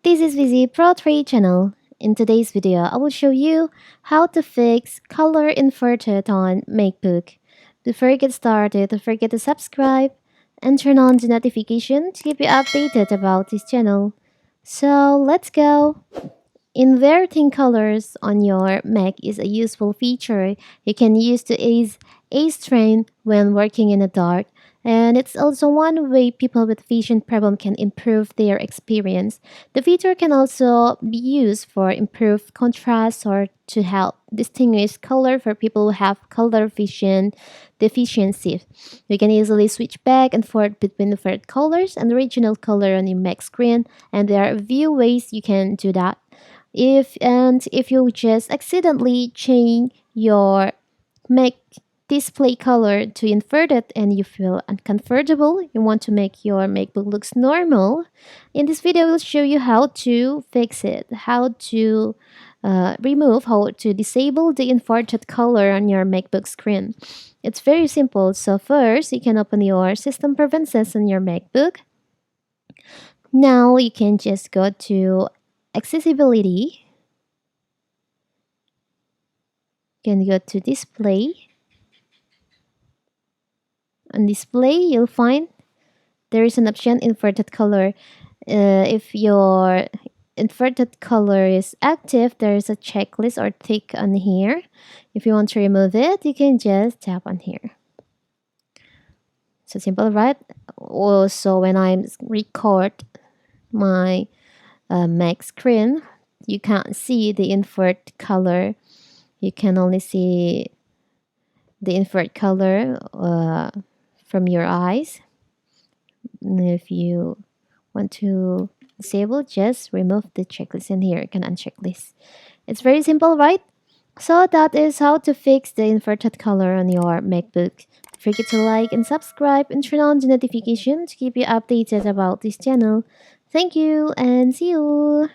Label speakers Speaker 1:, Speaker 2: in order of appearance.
Speaker 1: This is VZ Pro 3 channel. In today's video, I will show you how to fix color inverted on Macbook. Before you get started, don't forget to subscribe and turn on the notification to keep you updated about this channel. So let's go! Inverting colors on your Mac is a useful feature you can use to ease eye strain when working in the dark, and it's also one way people with vision problem can improve their experience. The feature can also be used for improved contrast or to help distinguish color for people who have color vision deficiencies. You can easily switch back and forth between the favorite colors and the original color on your Mac screen, and there are a few ways you can do that. If you just accidentally change your Mac display color to inverted and you feel uncomfortable, you want to make your MacBook looks normal, in this video I will show you how to fix it, how to how to disable the inverted color on your MacBook screen. It's very simple. So first, you can open your system preferences on your MacBook. Now you can just go to accessibility. You can go to display. On display, you'll find there is an option inverted color. If your inverted color is active, there is a checklist or tick on here. If you want to remove it, you can just tap on here. So simple, right? Also, when I record my Mac screen, you can't see the invert color. You can only see the invert color from your eyes. And if you want to disable, just remove the checklist, and here you can uncheck this. It's very simple, right? So that is how to fix the inverted color on your MacBook. Don't forget to like and subscribe and turn on the notification to keep you updated about this channel. Thank you and see you!